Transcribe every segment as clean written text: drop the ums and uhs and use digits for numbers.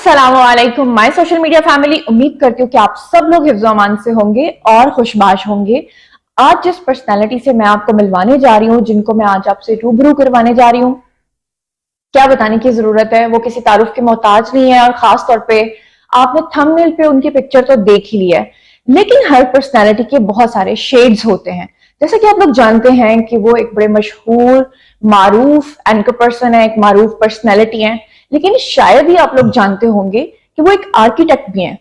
अस्सलामुअलैकुम my social media family. उम्मीद करती हूँ कि आप सब लोग हिफ्ज़ अमान से होंगे और खुशबाश होंगे। आज जिस पर्सनालिटी से मैं आपको मिलवाने जा रही हूँ, जिनको मैं आज आपसे रूबरू करवाने जा रही हूँ, क्या बताने की जरूरत है, वो किसी तारुफ के मोहताज नहीं है। और खास तौर पे आपने थंबनेल पे उनकी पिक्चर तो देख ही लिया है, लेकिन हर पर्सनालिटी के बहुत सारे शेड्स होते हैं। जैसा कि आप लोग जानते हैं कि वो एक बड़े मशहूर मारूफ एंकर पर्सन है, एक मारूफ पर्सनैलिटी है, लेकिन शायद ही आप लोग जानते होंगे कि वो एक आर्किटेक्ट भी हैं।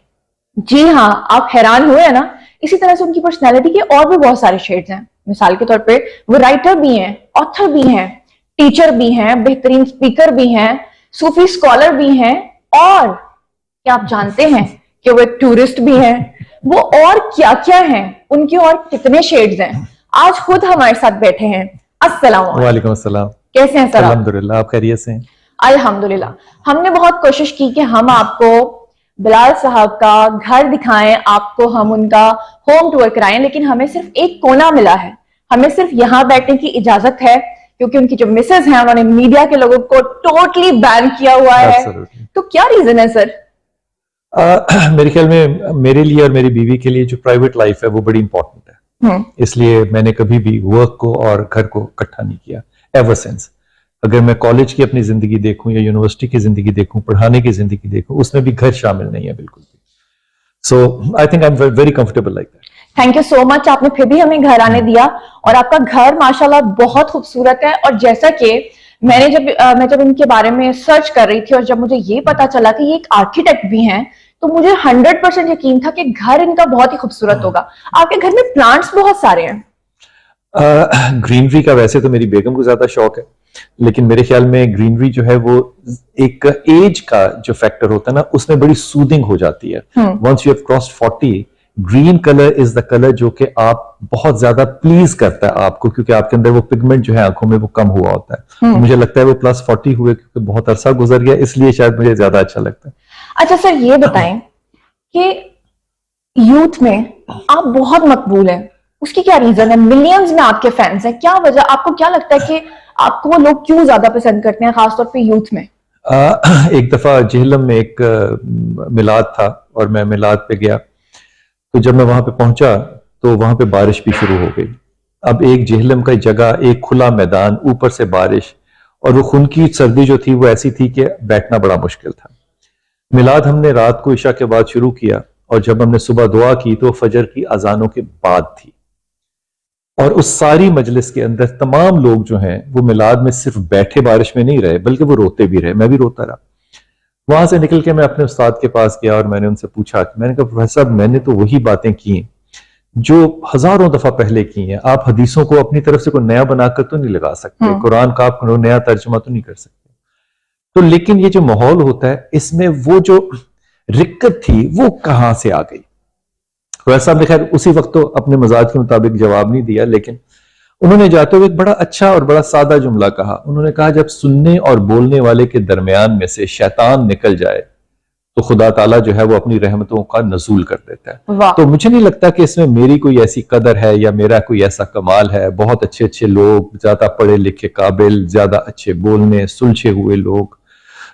जी हाँ, आप हैरान हुए हैं ना। इसी तरह से उनकी पर्सनैलिटी के और भी बहुत सारे शेड्स हैं। मिसाल के तौर पे वो राइटर भी हैं, ऑथर भी हैं, टीचर भी हैं, बेहतरीन स्पीकर भी हैं, सूफी स्कॉलर भी हैं, और क्या आप जानते हैं कि वो एक टूरिस्ट भी हैं। वो और क्या क्या हैं, उनके और कितने शेड्स हैं, आज खुद हमारे साथ बैठे हैं। अस्सलाम वालेकुम अस्सलाम। कैसे हैं सर? अल्हम्दुलिल्लाह, आप खैरियत से हैं? अल्हम्दुलिल्लाह। हमने बहुत कोशिश की कि हम आपको बिलाल साहब का घर दिखाएं, आपको हम उनका होम टूर कराएं, लेकिन हमें सिर्फ एक कोना मिला है। हमें सिर्फ यहाँ बैठने की इजाजत है क्योंकि उनकी जो मिसेज हैं उन्होंने मीडिया के लोगों को टोटली बैन किया हुआ है। तो क्या रीजन है सर? मेरे ख्याल में मेरे लिए और मेरी बीवी के लिए जो प्राइवेट लाइफ है वो बड़ी इंपॉर्टेंट है, इसलिए मैंने कभी भी वर्क को और घर को इकट्ठा नहीं किया एवर सिंस। अगर मैं कॉलेज की अपनी जिंदगी देखूं या यूनिवर्सिटी की जिंदगी देखूं, पढ़ाने की जिंदगी देखूं, उसमें भी घर शामिल नहीं है बिल्कुल भी। So I think I am very comfortable like that. Thank you so much, आपने फिर भी हमें घर आने दिया। और आपका घर माशाल्लाह बहुत खूबसूरत है। और जैसा कि मैं जब इनके बारे में सर्च कर रही थी और जब मुझे ये पता चला कि ये एक आर्किटेक्ट भी हैं, तो मुझे 100% यकीन था कि घर इनका बहुत ही खूबसूरत होगा। आपके घर में प्लांट्स बहुत सारे हैं। ग्रीनरी का वैसे तो मेरी बेगम को ज्यादा शौक है, लेकिन मेरे ख्याल में ग्रीनरी जो है वो एक एज का जो फैक्टर होता है ना, उसमें बड़ी सूदिंग हो जाती है। Once you have crossed 40, green colour is the colour जो कि आप बहुत ज्यादा प्लीज करता है आपको, क्योंकि आपके अंदर वो पिगमेंट जो है आंखों में वो कम हुआ होता है। तो मुझे लगता है वो प्लस 40 हुए क्योंकि बहुत अरसा गुजर गया, इसलिए शायद मुझे ज्यादा अच्छा लगता है। अच्छा सर, ये बताएं कि यूथ में आप बहुत मकबूल हैं, उसकी क्या रीजन है? मिलियंस में आपके फैंस हैं, क्या वजह? आपको क्या लगता है कि आपको वो लोग क्यों ज्यादा पसंद करते हैं, खासतौर पे यूथ में? एक दफा जेहलम में एक मिलाद था और मैं मिलाद पे गया, तो जब मैं वहां पे पहुंचा तो वहां पे बारिश भी शुरू हो गई। अब एक जेहलम का जगह, एक खुला मैदान, ऊपर से बारिश, और वो खून की सर्दी जो थी वो ऐसी थी कि बैठना बड़ा मुश्किल था। मिलाद हमने रात को इशा के बाद शुरू किया और जब हमने सुबह दुआ की तो फजर की अजानों के बाद थी। और उस सारी मजलिस के अंदर तमाम लोग जो हैं वो मिलाद में सिर्फ बैठे बारिश में नहीं रहे, बल्कि वो रोते भी रहे। मैं भी रोता रहा। वहां से निकल के मैं अपने उस्ताद के पास गया और मैंने उनसे पूछा कि मैंने कहा प्रोफेसर साहब, मैंने तो वही बातें की जो हजारों दफा पहले की हैं। आप हदीसों को अपनी तरफ से कोई नया बनाकर तो नहीं लगा सकते, कुरान का आप नया तर्जुमा तो नहीं कर सकते। तो लेकिन ये जो माहौल होता है इसमें वो जो रिक्कत थी वो कहां से आ गई? वैसा हमने खैर उसी वक्त तो अपने मजाज के मुताबिक जवाब नहीं दिया, लेकिन उन्होंने जाते हुए एक बड़ा अच्छा और बड़ा सादा जुमला कहा। उन्होंने कहा, जब सुनने और बोलने वाले के दरमियान में से शैतान निकल जाए तो खुदा ताला जो है वो अपनी रहमतों का नजूल कर देता है। तो मुझे नहीं लगता कि इसमें मेरी कोई ऐसी कदर है या मेरा कोई ऐसा कमाल है। बहुत अच्छे अच्छे लोग, ज्यादा पढ़े लिखे, काबिल, ज्यादा अच्छे बोलने सुलझे हुए लोग,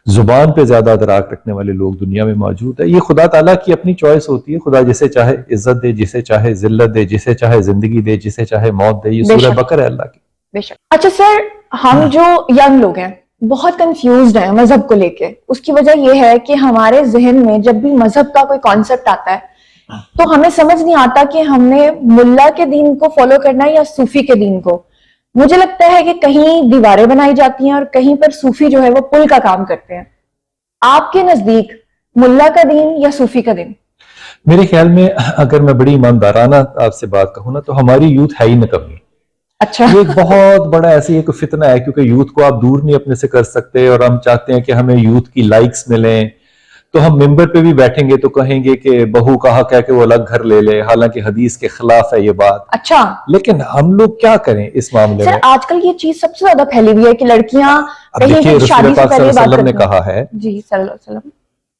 जुबान पे ज्यादा दराक रखने वाले लोग दुनिया में मौजूद है। ये खुदा ताला की अपनी चॉइस होती है। खुदा जिसे चाहे इज्जत दे, जिसे चाहे जिल्लत दे, जिसे चाहे जिंदगी दे, जिसे चाहे मौत दे। ये सूरह बकर है अल्लाह की। बेशक। अच्छा सर, हम जो यंग लोग हैं बहुत कंफ्यूज्ड हैं मजहब को लेके। उसकी वजह यह है कि हमारे जहन में जब भी मजहब का कोई कॉन्सेप्ट आता है तो हमें समझ नहीं आता कि हमने मुल्ला के दीन को फॉलो करना है या सूफी के दीन को। मुझे लगता है कि कहीं दीवारें बनाई जाती हैं और कहीं पर सूफी जो है वो पुल का काम करते हैं। आपके नजदीक मुल्ला का दीन या सूफी का दीन? मेरे ख्याल में अगर मैं बड़ी ईमानदाराना आपसे बात कहूं ना, तो हमारी यूथ है ही न कमी। अच्छा। ये एक बहुत बड़ा ऐसी एक फितना है, क्योंकि यूथ को आप दूर नहीं अपने से कर सकते और हम चाहते हैं कि हमें यूथ की लाइक्स मिलें। तो हम मेंबर पे भी बैठेंगे तो कहेंगे कि बहू कहा कह के वो अलग घर ले ले, हालांकि हदीस के खिलाफ है ये बात। अच्छा। लेकिन हम लोग क्या करें इस मामले में? आजकल ये चीज सबसे ज्यादा फैली हुई है कि लड़कियां शादी से पहले बात ने कहा है जी सल्लल्लाहु अलैहि वसल्लम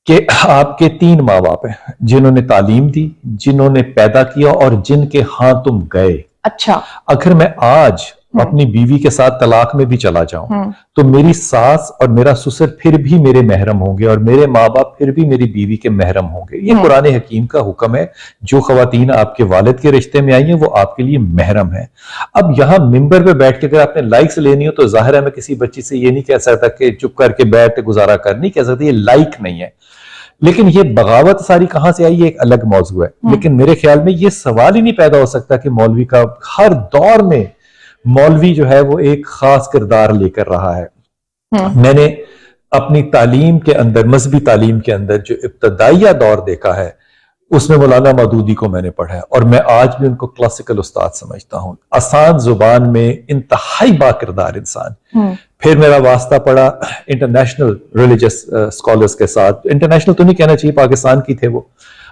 कि आपके 3 माँ बाप हैं, जिन्होंने तालीम दी, जिन्होंने पैदा किया और जिनके हाथ तुम गए। अच्छा। अगर मैं आज अपनी बीवी के साथ तलाक में भी चला जाऊं, तो मेरी सास और मेरा ससुर फिर भी मेरे महरम होंगे और मेरे माँ बाप फिर भी मेरी बीवी के महरम होंगे। ये कुरान हकीम का हुक्म है। जो खवातीन आपके वालिद के रिश्ते में आई हैं वो आपके लिए महरम है। अब यहां मिंबर पे बैठ के अगर आपने लाइक्स लेनी हो तो जाहिर है मैं किसी बच्ची से ये नहीं कह सकता कि चुप करके बैठ गुजारा कर, नहीं कह सकता, ये लाइक नहीं है। लेकिन ये बगावत सारी कहां से आई, ये एक अलग मौजू है। लेकिन मेरे ख्याल में ये सवाल ही नहीं पैदा हो सकता कि मौलवी का हर दौर में मौलवी जो है वो एक खास किरदार लेकर रहा है। मैंने अपनी तालीम के अंदर, मजहबी तालीम के अंदर जो इब्तदाइया दौर देखा है उसमें मौलाना मौदूदी को मैंने पढ़ा है और मैं आज भी उनको क्लासिकल उस्ताद समझता हूं। आसान जुबान में इंतहाई बाकिरदार इंसान। फिर मेरा वास्ता पड़ा इंटरनेशनल रिलीजियस स्कॉलर्स के साथ। इंटरनेशनल तो नहीं कहना चाहिए, पाकिस्तान की थे वो,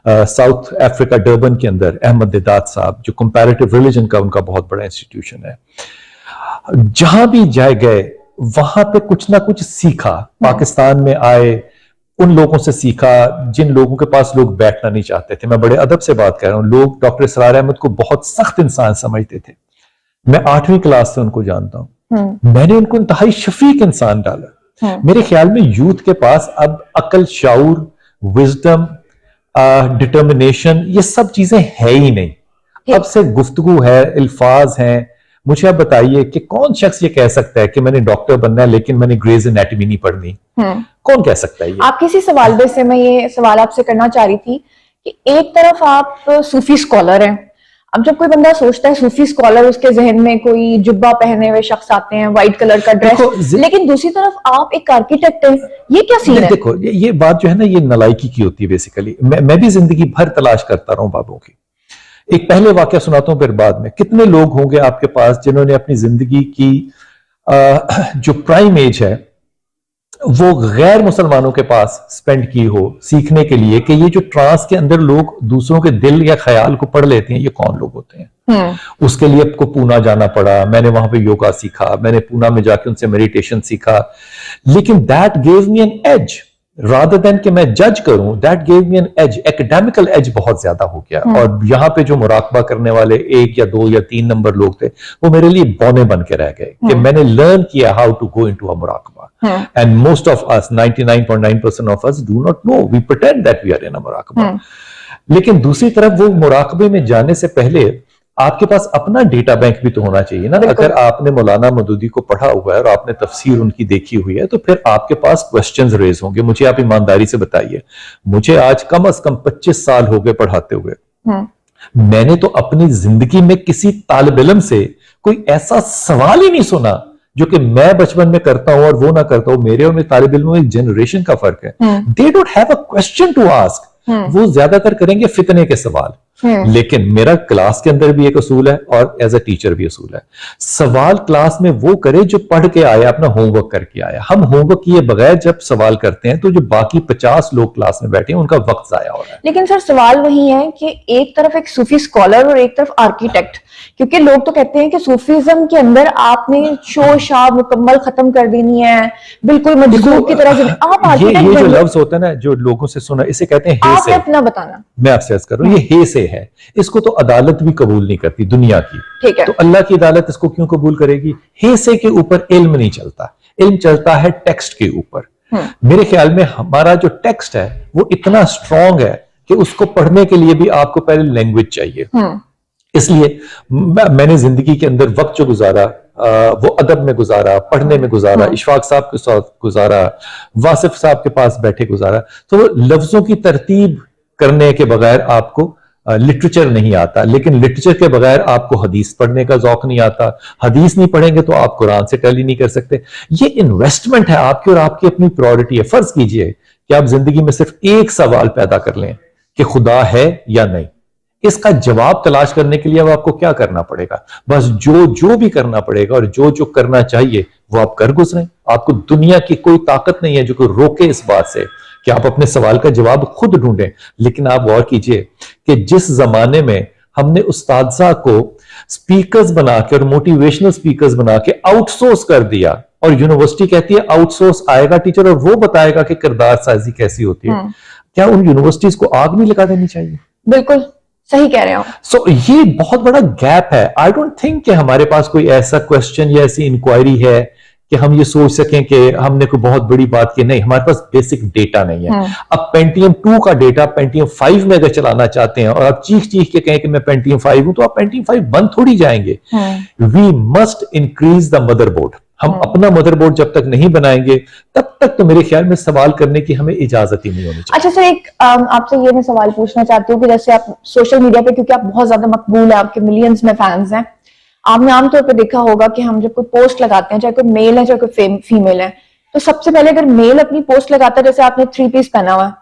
साउथ अफ्रीका डर्बन के अंदर अहमद दिदात साहब, जो कंपैरेटिव रिलीजन का उनका बहुत बड़ा इंस्टीट्यूशन है। जहां भी जाए गए वहां पे कुछ ना कुछ सीखा। पाकिस्तान में आए, उन लोगों से सीखा जिन लोगों के पास लोग बैठना नहीं चाहते थे। मैं बड़े अदब से बात कर रहा हूं। लोग डॉक्टर इसरार अहमद को बहुत सख्त इंसान समझते थे। मैं 8वीं क्लास से उनको जानता हूं। मैंने उनको इंतहाई शफीक इंसान डाला। मेरे ख्याल में यूथ के पास अब अकल, शाऊर, विजडम, डिटर्मिनेशन, ये सब चीजें है ही नहीं। अब से गुफ्तगू है, अल्फाज हैं। मुझे आप बताइए कि कौन शख्स ये कह सकता है कि मैंने डॉक्टर बनना है लेकिन मैंने ग्रेज एनाटॉमी नहीं पढ़नी? कौन कह सकता है ये? आप किसी सवाल पे से मैं ये सवाल आपसे करना चाह रही थी कि एक तरफ आप सूफी स्कॉलर हैं। अब जब कोई बंदा सोचता है सूफी स्कॉलर, उसके जहन में कोई जुब्बा पहने हुए शख्स आते हैं, व्हाइट कलर का ड्रेस, लेकिन दूसरी तरफ आप एक आर्किटेक्ट हैं। ये क्या सीन है? देखो, ये बात जो है ना, ये नलायकी की होती है बेसिकली। मैं भी जिंदगी भर तलाश करता रहा हूं बाबों की। एक पहले वाकया सुनाता हूं फिर बाद में। कितने लोग होंगे आपके पास जिन्होंने अपनी जिंदगी की जो प्राइम एज है वो गैर मुसलमानों के पास स्पेंड की हो, सीखने के लिए कि ये जो ट्रांस के अंदर लोग दूसरों के दिल या ख्याल को पढ़ लेते हैं, ये कौन लोग होते हैं। उसके लिए आपको पूना जाना पड़ा। मैंने वहां पे योगा सीखा, मैंने पूना में जाके उनसे मेडिटेशन सीखा। लेकिन that gave me an edge rather than कि मैं जज करूं, that gave me an edge. Academical edge बहुत ज्यादा हो गया। और यहां पे जो मुराकबा करने वाले 1 या 2 या 3 नंबर लोग थे वो मेरे लिए बौने बन के रह गए कि मैंने लर्न किया how to go into a मुराकबा। And most of us, 99.9% of us do not know, we pretend that we are in a मुराकबा। लेकिन दूसरी तरफ वो मुराकबे में जाने से पहले आपके पास अपना डेटा बैंक भी तो होना चाहिए ना। अगर आपने मौलाना मौदूदी को पढ़ा हुआ है और आपने तफसीर उनकी देखी हुई है तो फिर आपके पास क्वेश्चंस रेज होंगे। मुझे आप ईमानदारी से बताइए, मुझे आज कम से कम 25 साल हो गए पढ़ाते हुए। मैंने तो अपनी जिंदगी में किसी तालिब इल्म से कोई ऐसा सवाल ही नहीं सुना जो कि मैं बचपन में करता हूं और वो ना करता हूं। मेरे और मेरे तालिब इल्मों में एक जनरेशन का फर्क है। They don't have a question to ask. वो ज्यादातर करेंगे फितने के सवाल। लेकिन मेरा क्लास के अंदर भी एक असूल है और एज अ टीचर भी असूल है, सवाल क्लास में वो करे जो पढ़ के आया, अपना होमवर्क करके आया। हम होमवर्क किए बगैर जब सवाल करते हैं तो जो बाकी 50 लोग क्लास में बैठे हैं उनका वक्त जाया हो रहा है। लेकिन सर सवाल वही है कि एक तरफ एक सूफी स्कॉलर और एक तरफ आर्किटेक्ट, क्योंकि लोग तो कहते हैं कि सूफीज्म के अंदर आपने शोर शाब मुकम्मल खत्म कर देनी है, बिल्कुल मजबूर की तरह। आप आर्किटेक्ट ये जो लफ्ज होता है ना, जो लोगों से सुना, इसे कहते हैं हे से। अपना बताना, मैं आपसे अर्ज कर रहा हूं, ये हे से है। इसको तो अदालत भी कबूल नहीं करती दुनिया की, ठीक है। तो अल्लाह की अदालत इसको क्यों कबूल करेगी? हे से के ऊपर इल्म नहीं चलता, इल्म चलता है टेक्स्ट के ऊपर। मेरे ख्याल में हमारा जो टेक्स्ट है वो इतना स्ट्रांग है कि उसको पढ़ने के लिए भी आपको पहले लैंग्वेज चाहिए। इसलिए मैंने जिंदगी के अंदर वक्त जो गुजारा वो अदब में गुजारा, पढ़ने में गुजारा, इशफाक साहब के साथ गुजारा, वासिफ साहब के पास बैठे गुजारा। तो लफ्जों की तरतीब करने के बगैर आपको लिटरेचर नहीं आता, लेकिन लिटरेचर के बगैर आपको हदीस पढ़ने का जौक नहीं आता। हदीस नहीं पढ़ेंगे तो आप कुरान से टैली नहीं कर सकते। ये इन्वेस्टमेंट है आपकी और आपकी अपनी प्रायोरिटी है। फर्ज कीजिए कि आप जिंदगी में सिर्फ एक सवाल पैदा कर लें कि खुदा है या नहीं। इसका जवाब तलाश करने के लिए अब आपको क्या करना पड़ेगा? बस जो भी करना पड़ेगा और जो करना चाहिए वो आप कर गुजरें। आपको दुनिया की कोई ताकत नहीं है जो कोई रोके इस बात से कि आप अपने सवाल का जवाब खुद ढूंढें। लेकिन आप गौर कीजिए कि जिस जमाने में हमने उस्तादजा को स्पीकर्स बना के और मोटिवेशनल स्पीकर्स बना के आउटसोर्स कर दिया, और यूनिवर्सिटी कहती है आउटसोर्स आएगा टीचर और वो बताएगा कि किरदार साजी कैसी होती है, क्या उन यूनिवर्सिटीज को आग नहीं लगा देनी चाहिए? बिल्कुल सही कह रहे हो। सो ये बहुत बड़ा गैप है। आई डोंट थिंक कि हमारे पास कोई ऐसा क्वेश्चन या ऐसी इंक्वायरी है कि हम ये सोच सकें कि हमने कोई बहुत बड़ी बात की। नहीं, हमारे पास बेसिक डेटा नहीं है। अब पेंटियम 2 का डेटा पेंटियम 5 में अगर चलाना चाहते हैं और आप चीख चीख के कहें कि मैं पेंटियम 5 हूं, तो आप पेंटियम 5 बंद थोड़ी जाएंगे। We must increase the motherboard. हम अपना मदरबोर्ड जब तक नहीं बनाएंगे तब तक तो मेरे ख्याल में सवाल करने की हमें इजाजत ही नहीं होनी चाहिए। अच्छा सर, एक आपसे ये मैं सवाल पूछना चाहती हूँ कि जैसे आप सोशल मीडिया पे, क्योंकि आप बहुत ज्यादा मकबूल है, आपके मिलियंस में फैंस हैं, आपने आमतौर पे देखा होगा कि हम जब कोई पोस्ट लगाते हैं, चाहे कोई मेल है चाहे कोई फीमेल है, तो सबसे पहले अगर मेल अपनी पोस्ट लगाता है, जैसे आपने 3 पीस पहना हुआ है,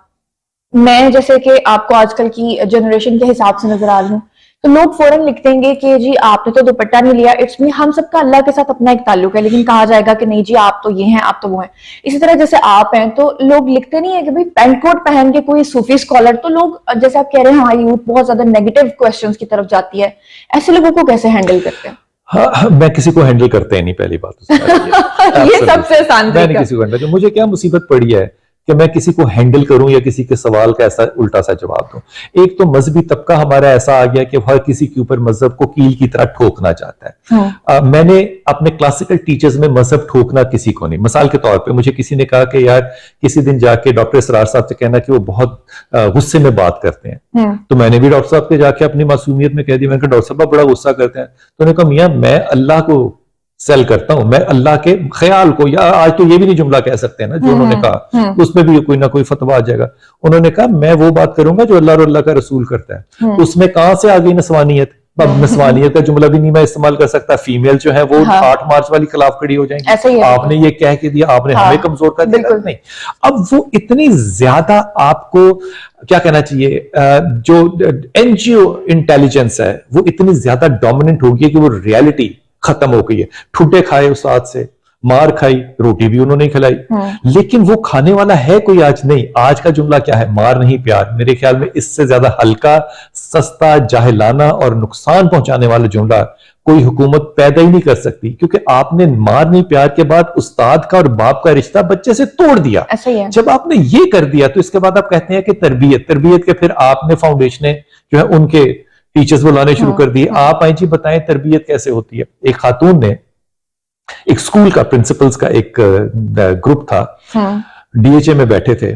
मैं जैसे कि आपको आजकल की जनरेशन के हिसाब से नजर आ रही हूँ, तो लोग फौरन लिख देंगे कि जी आपने तो दुपट्टा नहीं लिया, इट्स मी, हम सबका अल्लाह के साथ अपना एक ताल्लुक है, लेकिन कहा जाएगा कि नहीं जी आप तो ये हैं, आप तो वो हैं। इसी तरह जैसे आप हैं तो लोग लिखते नहीं है कि भाई पैंट कोट पहन के कोई सूफी स्कॉलर, तो लोग जैसे आप कह रहे हैं हमारी यूथ बहुत ज्यादा नेगेटिव क्वेश्चंस की तरफ जाती है, ऐसे लोगों को कैसे हैंडल करते हैं? हाँ, मैं किसी को हैंडल करते ही नहीं, पहली बात तो ये सबसे आसान मैं नहीं किसी को हैंडल। मुझे क्या मुसीबत पड़ी है कि मैं किसी को हैंडल करूं या किसी के सवाल का ऐसा उल्टा सा जवाब दूं। एक तो मजहबी तबका हमारा ऐसा आ गया कि हर किसी के ऊपर मजहब को कील की तरह ठोकना चाहता है। मैंने अपने क्लासिकल टीचर्स में मजहब ठोकना किसी को नहीं। मिसाल के तौर पे मुझे किसी ने कहा कि यार किसी दिन जाके डॉक्टर इसरार साहब से कहना कि वो बहुत गुस्से में बात करते हैं, तो मैंने भी डॉक्टर साहब के जाके अपनी मासूमियत में कह दिया, मैंने कहा डॉक्टर साहब बड़ा गुस्सा करते हैं। तो उन्होंने कहा मियां मैं अल्लाह को सेल करता हूं, मैं अल्लाह के ख्याल को, या आज तो ये भी नहीं जुमला कह सकते हैं ना जो उन्होंने कहा, उसमें भी कोई ना कोई फतवा आ जाएगा। उन्होंने कहा मैं वो बात करूंगा जो अल्लाह और अल्लाह का रसूल करता है। उसमें कहां से आ गई नस्वानियत? अब नस्वानियत का जुमला भी नहीं मैं इस्तेमाल कर सकता। फीमेल जो है वो 8 मार्च वाली खिलाफ खड़ी हो जाएंगी। आपने ये कह के दिया, आपने हमें कमजोर कर दिया। नहीं, अब वो इतनी ज्यादा आपको क्या कहना चाहिए, जो एनजीओ इंटेलिजेंस है वो इतनी ज्यादा डोमिनेंट हो गई कि वो रियलिटी खत्म हो गई है। ठुड्डे खाए उस हाथ से, मार खाई, रोटी भी उन्होंने खिलाई, लेकिन वो खाने वाला है कोई आज नहीं। आज का जुमला क्या है? मार नहीं प्यार। मेरे ख्याल में इससे ज्यादा हल्का, सस्ता, जाहिलाना और नुकसान पहुंचाने वाला जुमला कोई हुकूमत पैदा ही नहीं कर सकती, क्योंकि आपने मार नहीं प्यार के बाद उस्ताद का और बाप का रिश्ता बच्चे से तोड़ दिया। जब आपने ये कर दिया तो इसके बाद आप कहते हैं कि तरबियत के फिर आपने फाउंडेशन जो है उनके टीचर्स बुलाने शुरू कर दिए। आप आई जी बताएं तरबियत कैसे होती है। एक खातून ने एक स्कूल का प्रिंसिपल्स का एक ग्रुप था, डीएचए में बैठे थे।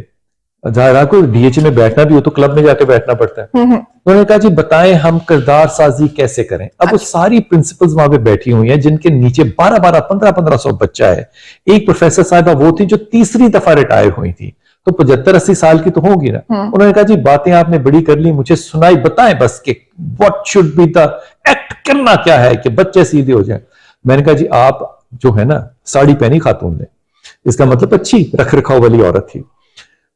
जाहिर को डीएचए में बैठना भी हो तो क्लब में जाके बैठना पड़ता है। उन्होंने कहा जी बताएं हम किरदार साजी कैसे करें। अब वो सारी प्रिंसिपल्स वहां पे बैठी हुई हैं जिनके नीचे 12-12, 1500 बच्चा है। एक प्रोफेसर साहबा वो थी जो तीसरी दफा रिटायर हुई थी, तो 75-80 साल की तो होगी ना। उन्होंने कहा जी बातें आपने बड़ी कर ली, मुझे सुनाई, बताएं बस कि what should be the act, करना क्या है कि बच्चे सीधे हो जाएं। मैंने कहा जी आप जो है ना, साड़ी पहनी खातून ने, इसका मतलब अच्छी रख रखाव वाली औरत थी।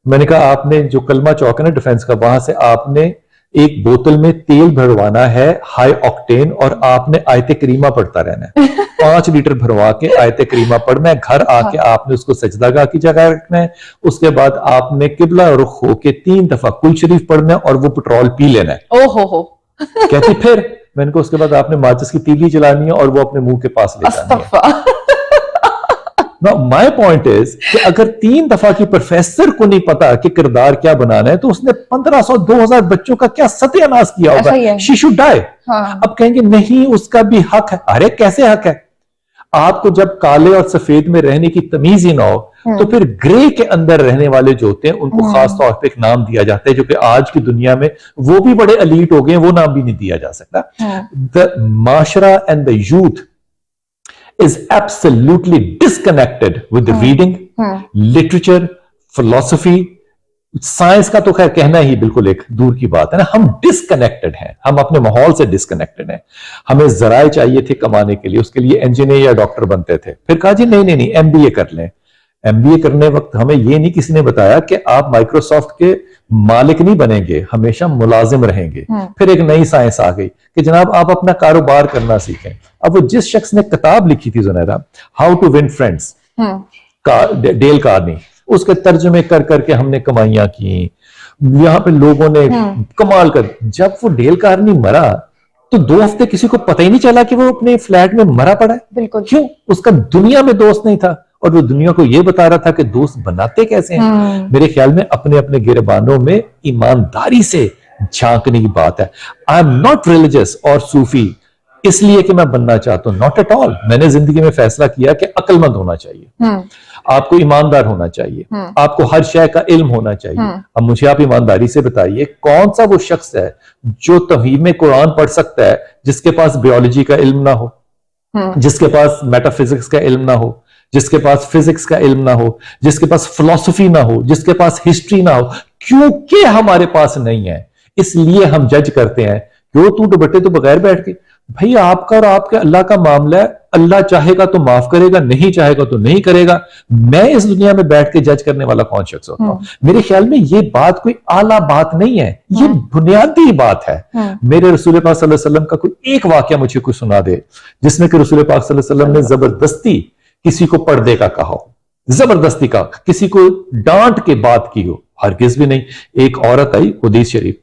मैंने कहा आपने जो कलमा चौक है ना डिफेंस का, वहां से आपने एक बोतल में तेल भरवाना है हाई ऑक्टेन, और आपने आयते करीमा पढ़ता रहना है। 5 लीटर भरवा के आयते करीमा पढ़ना है। घर आके आपने उसको सजदागाह की जगह रखना है। उसके बाद आपने किबला रुख होके 3 दफा कुल शरीफ पढ़ना है और वो पेट्रोल पी लेना है। ओहो कहती फिर मैंने कहा उसके बाद आपने माचिस की तीली जलानी है और वो अपने मुंह के पास ले जानी है। Now, my point is कि अगर 3 दफा की प्रोफेसर को नहीं पता कि किरदार क्या बनाना है, तो उसने 1500-2000 बच्चों का क्या सत्यानाश किया होगा। She should die। अब कहेंगे नहीं उसका भी हक है। अरे कैसे हक है? आपको जब काले और सफेद में रहने की तमीज ही ना हो, तो फिर ग्रे के अंदर रहने वाले जो होते हैं उनको खास तौर पे एक नाम दिया जाता है, जो कि आज की दुनिया में वो भी बड़े एलीट हो गए, वो नाम भी नहीं दिया जा सकता। द माशरा and the youth is absolutely disconnected with the reading, literature, philosophy, science का तो खैर कहना ही बिल्कुल एक दूर की बात है ना। हम डिस्कनेक्टेड हैं, हम अपने माहौल से डिस्कनेक्टेड हैं। हमें जराए चाहिए थे कमाने के लिए, उसके लिए इंजीनियर या डॉक्टर बनते थे। फिर कहा जी नहीं एमबीए कर लें। एमबीए करने वक्त हमें ये नहीं किसी ने बताया कि आप माइक्रोसॉफ्ट के मालिक नहीं बनेंगे, हमेशा मुलाजिम रहेंगे। फिर एक नई साइंस आ गई कि जनाब आप अपना कारोबार करना सीखें। अब वो जिस शख्स ने किताब लिखी थी जुनैरा, how to win friends, Dale Carnegie, उसके तर्जुमे कर करके हमने कमाइयां की। यहां पे लोगों ने कमाल कर, जब वो डेल कार्नी मरा तो 2 हफ्ते किसी को पता ही नहीं चला कि वो अपने फ्लैट में मरा पड़ा है। बिल्कुल। क्यों? उसका दुनिया में दोस्त नहीं था, और वो दुनिया को ये बता रहा था कि दोस्त बनाते कैसे हैं। मेरे ख्याल में अपने अपने गिरबानों में ईमानदारी से झांकने की बात है। आई एम नॉट रिलीजियस और सूफी इसलिए कि मैं बनना चाहता हूं, नॉट एट ऑल। मैंने जिंदगी में फैसला किया कि अक्लमंद होना चाहिए, आपको ईमानदार होना चाहिए, आपको हर शय का इल्म होना चाहिए। अब मुझे आप ईमानदारी से बताइए कौन सा वो शख्स है जो तफहीम कुरान पढ़ सकता है जिसके पास बायोलॉजी का इल्म ना हो, जिसके पास मेटाफिजिक्स का इल्म ना हो, जिसके पास फिजिक्स का इल्म ना हो, जिसके पास फिलॉसफी ना हो, जिसके पास हिस्ट्री ना हो? क्योंकि हमारे पास नहीं है, इसलिए हम जज करते हैं कि वो तू दुपट्टे तो बगैर बैठ के। भाई आपका और आपके अल्लाह का मामला है, अल्लाह चाहेगा तो माफ करेगा, नहीं चाहेगा तो नहीं करेगा। मैं इस दुनिया में बैठ के जज करने वाला कौन शख्स होता हूं? मेरे ख्याल में ये बात कोई आला बात नहीं है, ये बुनियादी बात है। मेरे रसूल पाक सल्लल्लाहु अलैहि वसल्लम का कोई एक वाकया मुझे कोई सुना दे जिसमें कि रसूल पाक सल्लल्लाहु अलैहि वसल्लम ने जबरदस्ती किसी को पर्दे का कहा हो, जबरदस्ती का किसी को डांट के बात की हो, हरगिज भी नहीं। एक औरत आई हदीस शरीफ,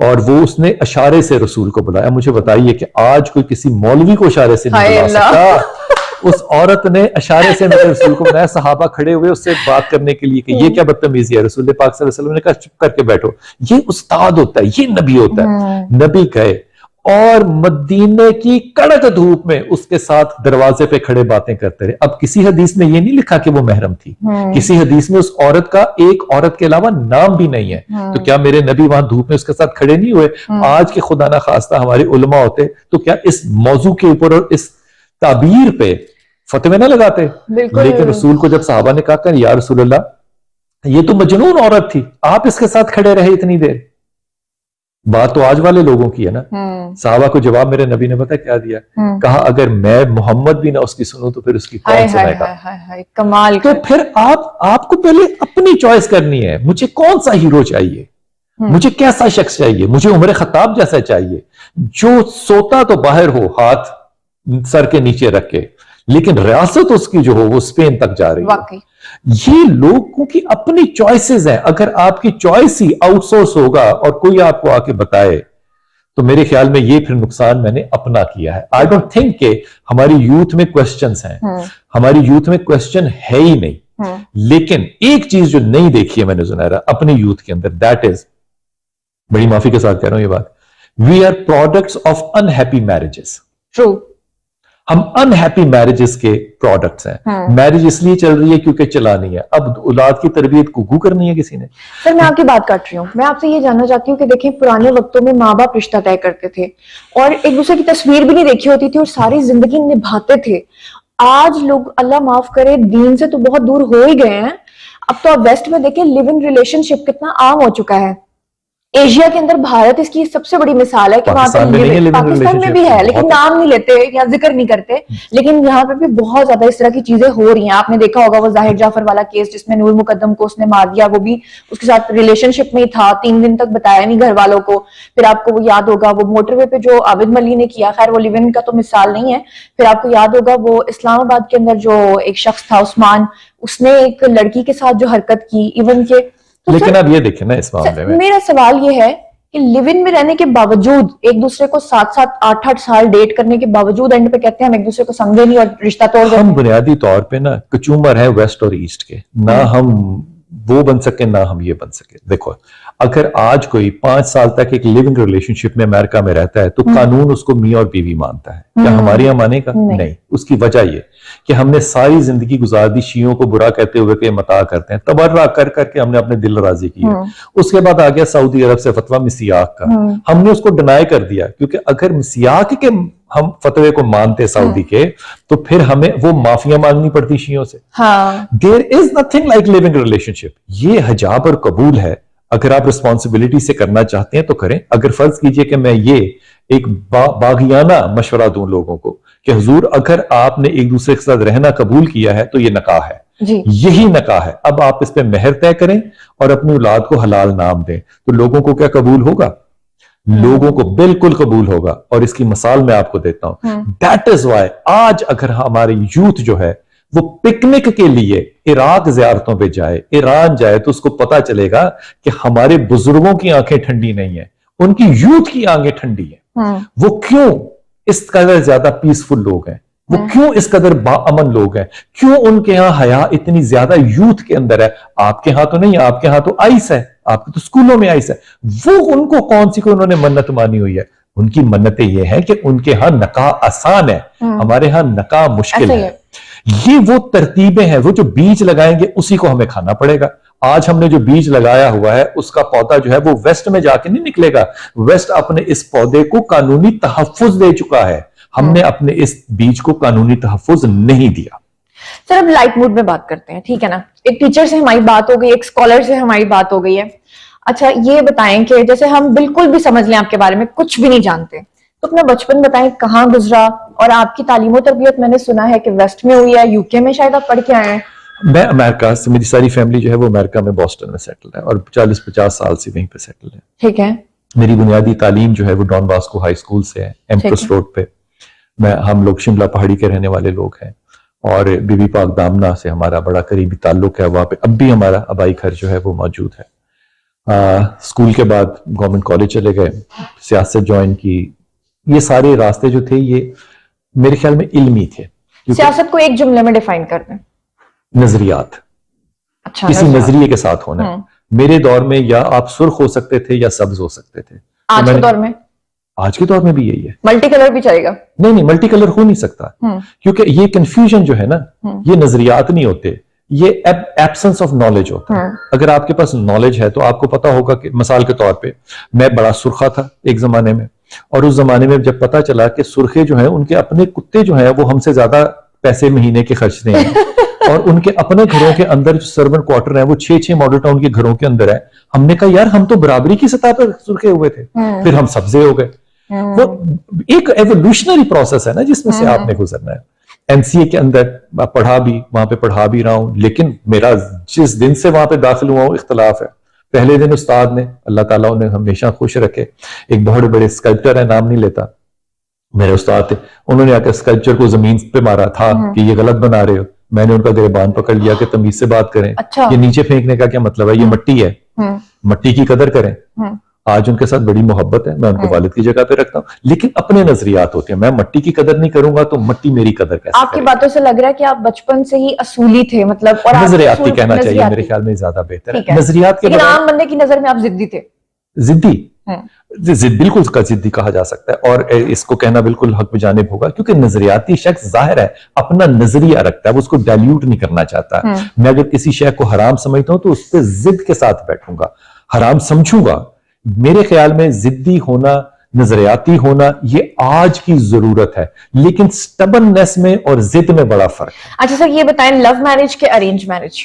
और वो उसने इशारे से रसूल को बुलाया। मुझे बताइए कि आज कोई किसी मौलवी को इशारे से नहीं बुला सकता। उस औरत ने इशारे से मेरे रसूल को बुलाया, सहाबा खड़े हुए उससे बात करने के लिए कि ये क्या बदतमीजी है। रसूल पाक सल्लल्लाहु अलैहि वसल्लम ने कहा चुप करके बैठो, ये उस्ताद होता है, ये नबी होता है। नबी गए और मदीने की कड़क धूप में उसके साथ दरवाजे पे खड़े बातें करते रहे। अब किसी हदीस में ये नहीं लिखा कि वो महरम थी, किसी हदीस में उस औरत का एक औरत के अलावा नाम भी नहीं है। तो क्या मेरे नबी वहां धूप में उसके साथ खड़े नहीं हुए? आज के खुदा ना खास्ता हमारे उलमा होते तो क्या इस मौजू के ऊपर और इस ताबीर पे फतवे ना लगाते? लेकिन रसूल को जब साहबा ने कहा या रसूल अल्लाह ये तो मजनून औरत थी, आप इसके साथ खड़े रहे इतनी देर। बात तो आज वाले लोगों की है ना। साहबा को जवाब मेरे नबी ने पता क्या दिया? कहा अगर मैं मोहम्मद भी ना उसकी सुनूं तो फिर उसकी कौन सुनेगा? कमाल। तो फिर आपको पहले अपनी चॉइस करनी है। मुझे कौन सा हीरो चाहिए, मुझे कैसा शख्स चाहिए? मुझे उमर खत्ताब जैसा चाहिए जो सोता तो बाहर हो हाथ सर के नीचे रख के, लेकिन रियासत उसकी जो हो वो स्पेन तक जा रही है। ये लोगों की अपनी चॉइसेस हैं। अगर आपकी चॉइस ही आउटसोर्स होगा और कोई आपको आके बताए तो मेरे ख्याल में ये फिर नुकसान मैंने अपना किया है। आई डोंट थिंक के हमारी यूथ में क्वेश्चंस हैं, हमारी यूथ में क्वेश्चन है ही नहीं। लेकिन एक चीज जो नहीं देखी है मैंने जुनैरा अपनी यूथ के अंदर, दैट इज, बड़ी माफी के साथ कह रहा हूं ये बात, we are products of unhappy marriages. True, हम अनहैप्पी मैरिजेस के प्रोडक्ट्स हैं। मैरिज इसलिए चल रही है क्योंकि चलानी है, अब औलाद की तरबियत कुकू करनी है किसी ने। सर मैं आपकी बात काट रही हूँ, मैं आपसे ये जानना चाहती हूँ कि देखें पुराने वक्तों में माँ बाप रिश्ता तय करते थे और एक दूसरे की तस्वीर भी नहीं देखी होती थी और सारी जिंदगी निभाते थे। आज लोग अल्लाह माफ करे दीन से तो बहुत दूर हो ही गए हैं। अब तो आप वेस्ट में देखें लिव इन रिलेशनशिप कितना आम हो चुका है। एशिया के अंदर भारत इसकी सबसे बड़ी मिसाल है कि वहां पर पाकिस्तान में भी है लेकिन नाम नहीं लेते या जिक्र नहीं करते, लेकिन यहाँ पे भी बहुत ज्यादा इस तरह की चीजें हो रही हैं। आपने देखा होगा वो जाहिर जाफर वाला केस जिसमें नूर मुकद्दम को उसने मार दिया, वो भी उसके साथ रिलेशनशिप में ही था, 3 दिन तक बताया नहीं घर वालों को। फिर आपको वो याद होगा वो मोटरवे पे जो आबिद मली ने किया, खैर वो लिव इन का तो मिसाल नहीं है। फिर आपको याद होगा वो इस्लामाबाद के अंदर जो एक शख्स था उस्मान, उसने एक लड़की के साथ जो हरकत की इवन के। तो लेकिन अब ये देखें ना इस मामले में मेरा सवाल ये है कि लिव इन में रहने के बावजूद एक दूसरे को 7-7, 8-8 साल डेट करने के बावजूद एंड पे कहते हैं हम एक दूसरे को समझे नहीं और रिश्ता तोड़ देते हैं। हम बुनियादी तौर पे ना कचूमर है वेस्ट और ईस्ट के, ना हम वो बन सके ना हम ये बन सके। देखो अगर आज कोई 5 साल तक एक लिविंग रिलेशनशिप में अमेरिका में रहता है तो कानून उसको मियां और बीवी मानता है, क्या हमारे यहाँ मानेगा? नहीं। उसकी वजह ये कि हमने सारी जिंदगी गुजार दी शियों को बुरा कहते हुए कि मता करते हैं, तबर्रा कर करके हमने अपने दिल राजी किए। उसके बाद आ गया सऊदी अरब से फतवा मिसियाक का, हमने उसको डिनाई कर दिया क्योंकि अगर मिसियाक के हम फतवे को मानते सऊदी के तो फिर हमें वो माफिया मांगनी पड़ती शियों से। There is nothing like living relationship. ये हिजाब और कबूल है, अगर आप रिस्पॉन्सिबिलिटी से करना चाहते हैं तो करें। अगर फर्ज कीजिए कि मैं ये एक बागियाना मशवरा दूं लोगों को कि हुजूर अगर आपने एक दूसरे के साथ रहना कबूल किया है तो ये नकाह है, यही नकाह है, अब आप इस पे मेहर तय करें और अपनी औलाद को हलाल नाम दें, तो लोगों को क्या कबूल होगा? लोगों को बिल्कुल कबूल होगा। और इसकी मिसाल मैं आपको देता हूं। दैट इज वाई आज अगर हमारे यूथ जो है वो पिकनिक के लिए इराक ज़ियारतों पे जाए, ईरान जाए, तो उसको पता चलेगा कि हमारे बुजुर्गों की आंखें ठंडी नहीं है, उनकी यूथ की आंखें ठंडी है। वो क्यों इस कदर ज्यादा पीसफुल लोग हैं, वो क्यों इस कदर बाअमन लोग हैं, क्यों उनके यहां हया इतनी ज्यादा यूथ के अंदर है। आपके यहां तो नहीं, आपके यहां तो आइस है, आपके तो स्कूलों में आइस है। वो उनको कौन सी को उन्होंने मन्नत मानी हुई है? उनकी मन्नतें ये हैं कि उनके यहाँ नकाह आसान है, हमारे यहाँ नकाह मुश्किल है। ये वो तरतीबें हैं, वो जो बीज लगाएंगे उसी को हमें खाना पड़ेगा। आज हमने जो बीज लगाया हुआ है उसका पौधा जो है वो वेस्ट में जाके नहीं निकलेगा। वेस्ट अपने इस पौधे को कानूनी तहफ्फुज दे चुका है, हमने अपने इस बीज को कानूनी तहफ्फुज नहीं दिया। सर अब लाइट मूड में बात करते हैं, ठीक है ना। एक टीचर से हमारी बात हो गई, एक स्कॉलर से हमारी बात हो गई है। अच्छा ये बताएं कि जैसे हम बिल्कुल भी समझ लें आपके बारे में कुछ भी नहीं जानते, तो अपना बचपन बताएं कहाँ गुजरा, और आपकी तालीम और तरबियत मैंने सुना है कि वेस्ट में हुई है, यूके में शायद आप पढ़ के आए हैं। मैं अमेरिका से, मेरी सारी फैमिली जो है वो अमेरिका में बॉस्टन में सेटल है और 40-50 साल से वहीं पे सेटल है। ठीक है। मेरी बुनियादी तालीम जो है वो डॉन बॉस्को हाई स्कूल से है, एम्प्रेस रोड पे। हम लोग शिमला पहाड़ी के रहने वाले लोग हैं और बीबी पाक दामना से हमारा बड़ा करीबी ताल्लुक है। वहां पे अब भी हमारा आबाई घर जो है वो मौजूद है। स्कूल के बाद गवर्नमेंट कॉलेज चले गए, सियासत ज्वाइन की। ये सारे रास्ते जो थे ये मेरे ख्याल में इल्मी थे। सियासत को एक जुमले में डिफाइन कर दें। नजरियात। अच्छा, किसी नजरिए के साथ होना। मेरे दौर में या आप सुर्ख हो सकते थे या सब्ज हो सकते थे। आज के दौर में? आज के दौर में भी यही है। मल्टी कलर भी चलेगा? नहीं, मल्टी कलर हो नहीं सकता, क्योंकि ये कंफ्यूजन जो है ना, ये नजरियात नहीं होते, ये एब्सेंस ऑफ नॉलेज होता है। अगर आपके पास नॉलेज है तो आपको पता होगा कि मिसाल के तौर पे मैं बड़ा सुर्खा था एक जमाने में, और उस जमाने में जब पता चला कि सुर्खे जो है उनके अपने कुत्ते जो है वो हमसे ज्यादा पैसे महीने के खर्चते हैं और उनके अपने घरों के अंदर जो सर्वेंट क्वार्टर है वो 6-6 मॉडल टाउन के घरों के अंदर है। हमने कहा यार हम तो बराबरी की सतह पर सुर्खे हुए थे, फिर हम सब्जे हो गए। वो एक एवोल्यूशनरी प्रोसेस है ना जिसमें से आपने गुजरना है। एमसीए के अंदर पढ़ा भी, वहां पे पढ़ा भी रहा हूं, लेकिन मेरा जिस दिन से वहां पे दाखिल हुआ हूं इख्तलाफ है। पहले दिन उस्ताद ने, अल्लाह ताला उन्हें हमेशा खुश रखे, एक बहुत बड़े स्कल्पटर है, नाम नहीं लेता, मेरे उस्ताद थे, उन्होंने आकर स्कल्पचर को जमीन पे मारा था कि ये गलत बना रहे हो। मैंने उनका गिरबान पकड़ लिया कि तमीज से बात करें। अच्छा। ये नीचे फेंकने का क्या मतलब है, ये मट्टी है, मट्टी की कदर करें। आज उनके साथ बड़ी मोहब्बत है, मैं उनको वालिद की जगह पे रखता हूँ, लेकिन अपने नजरियात होते हैं। मैं मट्टी की कदर नहीं करूंगा तो मट्टी मेरी कदर कैसे? आपकी बातों से लग रहा है कि आप बचपन से ही असूली थे, मतलब। और नजरियाती कहना चाहिए मेरे ख्याल में ज्यादा बेहतर है। नजरियात के आम बंदे की नजर में आप जिद्दी थे। जिद्दी? बिल्कुल जिद्दी कहा जा सकता है, और इसको कहना बिल्कुल हक में जानिब होगा, क्योंकि नजरियाती शख्स जाहिर है अपना नजरिया रखता है, वो उसको डाइल्यूट नहीं करना चाहता। मैं अगर किसी शय को हराम समझता हूं तो उस पर जिद के साथ बैठूंगा, हराम समझूंगा। मेरे ख्याल में जिद्दी होना, नजरियाती होना, ये आज की जरूरत है, लेकिन स्टबननेस में और जिद में बड़ा फर्क है। अच्छा सर ये बताएं, लव मैरिज के arrange marriage?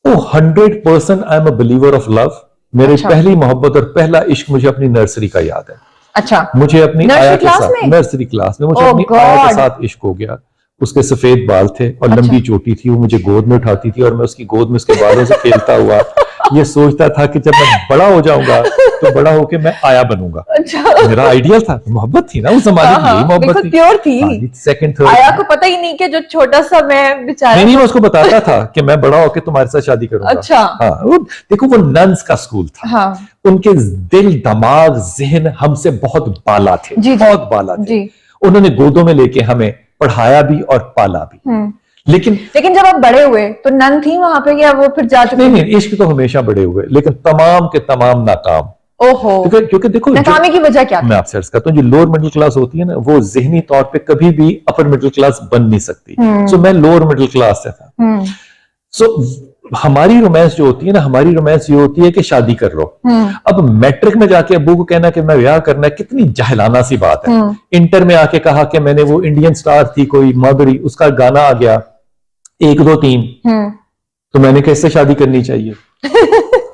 100% I am a believer of love. मेरी पहली मोहब्बत और पहला इश्क मुझे अपनी नर्सरी का याद है। अच्छा। मुझे अपनी आया के साथ, नर्सरी क्लास में मुझे अपनी आया के साथ इश्क हो गया। उसके सफेद बाल थे और लंबी चोटी थी, वो मुझे गोद में उठाती थी और मैं उसकी गोद में उसके बालों से खेलता हुआ ये सोचता था कि जब मैं बड़ा हो जाऊंगा तो बड़ा होके मैं आया बनूंगा। अच्छा। मेरा आइडियल था, मोहब्बत थी ना उस जमाने की, यही मोहब्बत थी, प्योर थी। सेकंड थर्ड आया को पता ही नहीं कि जो छोटा सा मैं बेचारा, नहीं मैं उसको बताता था कि मैं बड़ा होके तुम्हारे साथ शादी करूंगा। अच्छा। हाँ, देखो वो नन्स का स्कूल था। हाँ। उनके दिल, दिमाग, जहन हमसे बहुत बाला थे, बहुत बाला थे। उन्होंने गोदों में लेके हमें पढ़ाया भी और पाला भी। लेकिन जब आप बड़े हुए तो नन थी वहां पे, या वो फिर जा चुके? नहीं, इश्क तो हमेशा बड़े हुए, लेकिन तमाम के तमाम नाकाम। ओहो। क्योंकि देखो नाकामी की वजह क्या? मैं आपसे अर्ज करता हूँ, जो लोअर मिडिल क्लास होती है ना, वो जहनी तौर पे कभी भी अपर मिडिल क्लास बन नहीं सकती। सो मैं लोअर मिडिल क्लास से था। सो हमारी रोमांस जो होती है ना, हमारी रोमांस ये होती है कि शादी कर लो। अब मैट्रिक में जाके अब्बू को कहना कि मैं ब्याह करना है, कितनी जाहिलाना सी बात है। इंटर में आके कहा कि मैंने, वो इंडियन स्टार थी कोई माधुरी, उसका गाना आ गया 1 2 3, तो मैंने कैसे शादी करनी चाहिए?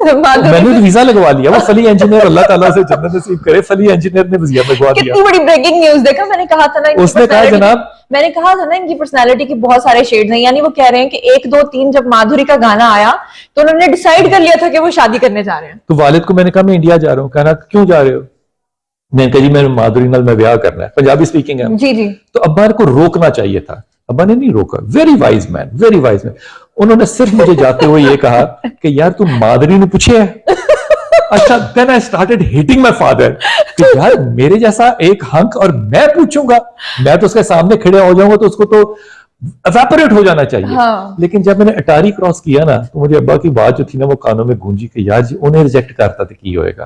मैंने तो वीजा लगवा लिया। वो फली इंजीनियर, अल्लाह ताला से जन्नत नसीब करे, फली इंजीनियर ने वीजा लगवा दिया। कितनी बड़ी ब्रेकिंग न्यूज देखा, मैंने कहा था ना, उसने कहा जनाब, मैंने कहा था ना इनकी पर्सनालिटी की बहुत सारे शेड्स हैं। यानी वो कह रहे हैं कि 1 2 3 जब माधुरी का गाना आया तो उन्होंने डिसाइड कर लिया था कि वो शादी करने जा रहे हैं। तो वालिद को मैंने कहा मैं इंडिया जा रहा हूँ। कहना क्यों जा रहे हो? मैंने कहा जी मैं माधुरी नाल मैं ब्याह करना है। पंजाबी स्पीकिंग है जी जी। तो अब्बा को रोकना चाहिए था, अब्बा ने नहीं रोका। Very wise man, very wise man. उन्होंने सिर्फ मुझे जाते हुए ये कहा कि यार तुम माधुरी ने पूछे है? अच्छा, then I started hating my father कि यार मेरे जैसा एक हंक और मैं पूछूंगा, मैं तो उसके सामने खड़े हो जाऊंगा तो उसको तो एवेपोरेट हो जाना चाहिए। हाँ। लेकिन जब मैंने अटारी क्रॉस किया ना, तो मुझे अब्बा की बात जो थी ना वो कानों में गूंजी कि यार जी उन्हें रिजेक्ट करता था की होएगा।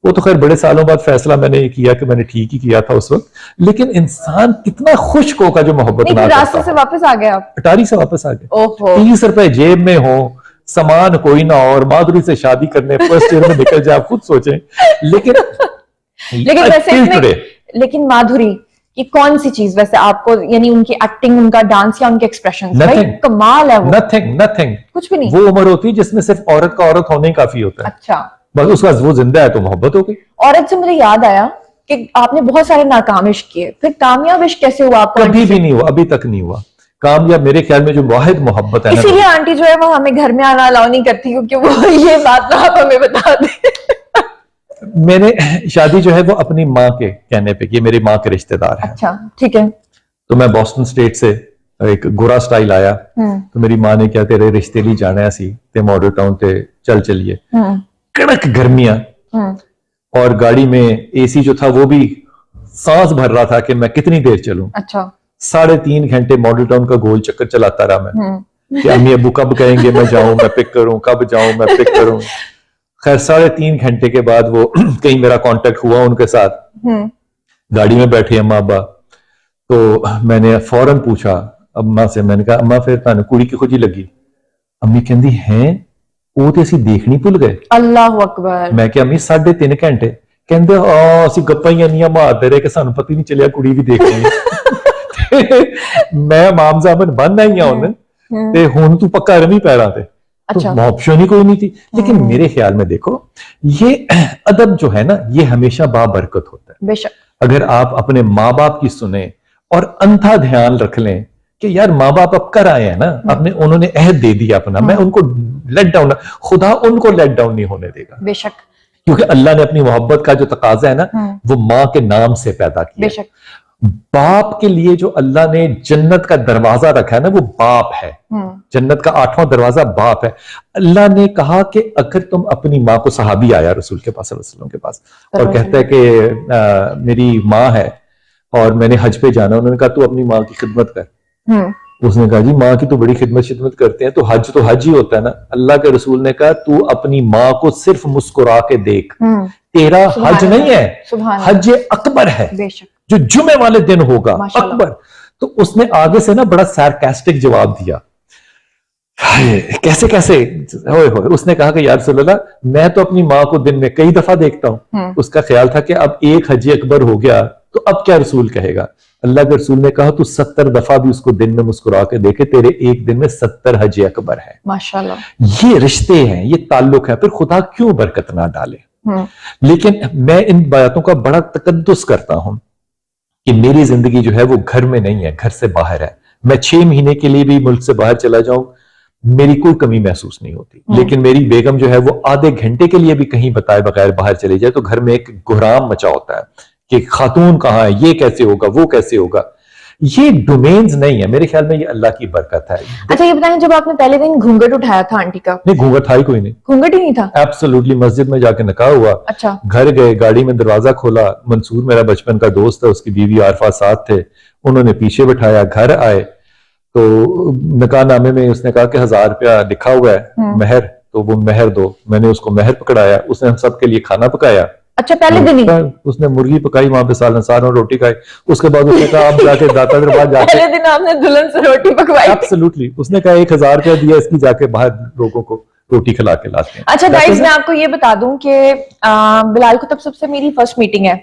वो तो खैर बड़े सालों बाद फैसला मैंने ये किया कि मैंने ठीक ही किया था उस वक्त। लेकिन इंसान कितना खुश होगा जो मोहब्बत ना करता रास्ते से हो। वापस आ गए आप? अटारी से वापस आ गए। ओहो। 30 रुपए जेब में हो, सामान कोई ना हो और माधुरी से शादी करने फर्स्ट ईयर में निकल जाए, आप खुद सोचें। लेकिन वैसे इसमें, लेकिन माधुरी की कौन सी चीज वैसे आपको, यानी उनकी एक्टिंग, उनका डांस या उनके एक्सप्रेशन भाई कमाल है वो? नथिंग कुछ भी नहीं। वो उम्र होती है जिसमें सिर्फ औरत का औरत होने ही काफी होता है। अच्छा। बस उसका वो जिंदा है तो मोहब्बत हो गई। औरत से मुझे याद आया कि आपने बहुत सारे नाकाम इश्क किए, फिर कामयाब इश्क कैसे हुआ आपको? कभी भी नहीं हुआ, अभी तक नहीं हुआ कामयाब। मेरे ख्याल में जो वाहिद मोहब्बत है ना, इसीलिए आंटी जो है वो हमें घर में आना अलाउ नहीं करती, क्योंकि वो ये बात ना आप हमें बता दें। मैंने शादी जो है वो अपनी माँ के कहने पे की, मेरी माँ के रिश्तेदार है। अच्छा, ठीक है। तो मैं बॉस्टन स्टेट से एक गोरा स्टाइल आया, तो मेरी माँ ने क्या, तेरे रिश्ते ली जाना सी ते मॉडल टाउन ते चल चलिए। कड़क गर्मियां और गाड़ी में एसी जो था वो भी सांस भर रहा था कि मैं कितनी देर चलूं। अच्छा। 3.5 घंटे मॉडल टाउन का गोल चक्कर चलाता रहा मैं कि अम्मी अब्बू कब कहेंगे मैं जाऊं, मैं पिक करूं, कब जाऊं मैं पिक करूं। खैर 3.5 घंटे के बाद वो कहीं मेरा कांटेक्ट हुआ उनके साथ, गाड़ी में बैठे अम्मा अब्बा। तो मैंने फौरन पूछा अम्मा से, मैंने कहा अम्मा फिर तानू कुड़ी की खुजी लगी? अम्मी कहती हैं वो तो असी देखनी भुल गए। अल्लाह अकबर। मैं क्या अम्मी 3.5 घंटे? कहते असं गप्पां ही इन्नियां मारते रहे कि सानू पता ही नहीं चलिया कुड़ी भी देखनी है। मैं माम जामन बन आई हूं ते हुण तू पक्का रवी पैरां ते। अच्छा। तो ऑप्शन ही कोई नहीं थी। लेकिन मेरे ख्याल में देखो, ये अदब जो है ना ये हमेशा बाबरकत होता है। बेशक। अगर आप अपने माँ बाप की सुने और अंधा ध्यान रख लें कि यार माँ बाप अब कर आए हैं ना, अपने उन्होंने अहद दे दिया अपना, मैं उनको लेट डाउन, खुदा उनको लेट डाउन नहीं होने देगा। बेशक। क्योंकि अल्लाह ने अपनी मोहब्बत का जो तकाजा है ना वो माँ के नाम से पैदा किया। बेशक। बाप के लिए जो अल्लाह ने जन्नत का दरवाजा रखा है ना वो बाप है। जन्नत का 8वां दरवाजा बाप है। अल्लाह ने कहा कि अगर तुम अपनी माँ को, सहाबी आया रसूल के पास सल्लल्लाहु अलैहि वसल्लम के पास और कहता है कि मेरी माँ है और मैंने हज पे जाना। उन्होंने कहा तू अपनी माँ की खिदमत कर। उसने कहा जी माँ की तो बड़ी खिदमत करते हैं, तो हज ही होता है ना। अल्लाह के रसूल ने कहा तू अपनी माँ को सिर्फ मुस्कुरा के देख, तेरा हज नहीं है, हज अकबर है जो जुमे वाले दिन होगा, अकबर। तो उसने आगे से ना बड़ा सार्कास्टिक जवाब दिया, कैसे कैसे होए उसने कहा कि यार रसूलल्लाह मैं तो अपनी माँ को दिन में कई दफा देखता हूं। उसका ख्याल था कि अब एक हज अकबर हो गया तो अब क्या रसूल कहेगा। अल्लाह के रसूल ने कहा तू 70 दफा भी उसको दिन में मुस्कुरा के देखे, तेरे एक दिन में 70 हज अकबर है। माशाल्लाह। ये रिश्ते हैं, ये ताल्लुक है, फिर खुदा क्यों बरकत ना डाले। लेकिन मैं इन बातों का बड़ा तकद्दुस करता हूं कि मेरी जिंदगी जो है वो घर में नहीं है, घर से बाहर है। मैं 6 महीने के लिए भी मुल्क से बाहर चला जाऊं मेरी कोई कमी महसूस नहीं होती। लेकिन मेरी बेगम जो है वो आधे घंटे के लिए भी कहीं बताए बगैर बाहर चले जाए तो घर में एक गुहराम मचा होता है कि खातून कहाँ है, ये कैसे होगा, वो कैसे होगा। ये डोमेन्स नहीं है, मेरे ख्याल में ये अल्लाह की बरकत है। अच्छा ये बताएं, जब आपने पहले दिन घूंघट उठाया था आंटी का? नहीं, घूंघट था ही कोई नहीं। घूंघट ही नहीं था? एब्सोल्युटली। मस्जिद में जाके निकाह हुआ। अच्छा। घर गए, गाड़ी में दरवाजा खोला, मंसूर मेरा बचपन का दोस्त है, उसकी बीवी आरफा साथ थे, उन्होंने पीछे बिठाया। घर आए तो निकाहनामे में उसने कहा कि 1000 रुपया लिखा हुआ है महर, तो वो महर दो। मैंने उसको महर पकड़ाया, उसने हम सबके लिए खाना पकाया। अच्छा, पहले दिन ही उसने मुर्गी पकाई, वहां पे सालन और रोटी खाई। उसके बाद उसने कहा आप जाके दाता दरबार जाके पहले दिन आपने दुल्हन से रोटी पकवाई? एब्सोल्युटली। उसने कहा 1000 रुपया दिया, इसकी जाके बाहर लोगों को रोटी खिला के लाते हैं। अच्छा गाइस, मैं आपको ये बता दूं कि बिलाल कुतुब सबसे मेरी फर्स्ट मीटिंग है,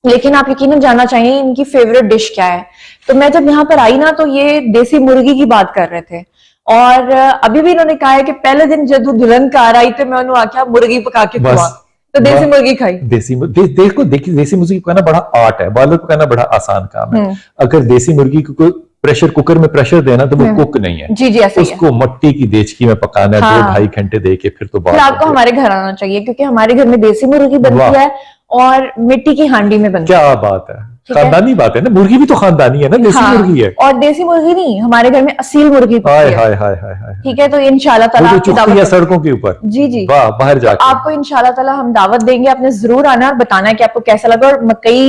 लेकिन आप यकीनन जानना चाहिए इनकी फेवरेट डिश क्या है। तो मैं जब यहाँ पर आई ना तो ये देसी मुर्गी की बात कर रहे थे, और अभी भी इन्होंने कहा है कि पहले दिन जब दुल्हन कार आई तो मैं उन्होंने आख्या मुर्गी पका के खुआ, तो देसी मुर्गी खाई। देखो देखिए, देसी मुर्गी पकाना बड़ा आर्ट है, बालर पकाना बड़ा आसान काम है। अगर देसी मुर्गी को कोई प्रेशर कुकर में प्रेशर देना तो वो कुक नहीं है। जी जी, ऐसे उसको मट्टी की देचकी में पकाना है। 2-2.5 घंटे दे के फिर तो फिर आपको हमारे घर आना चाहिए, क्योंकि हमारे घर में देसी मुर्गी बनती है और मिट्टी की हांडी में बनती है। क्या बात है, खानदानी बात है ना। मुर्गी भी तो खानदानी है ना, देसी मुर्गी है। और देसी मुर्गी नहीं, हमारे घर में असील मुर्गी पकती है। हाय हाय हाय हाय। ठीक है, तो इंशाल्लाह ताला आपकी दावत है सड़कों के ऊपर। जी जी, वाह, बाहर जाके आपको इंशाल्लाह ताला हम दावत देंगे। आपने जरूर आना और बताना है कि आपको कैसा लगा। और मकई,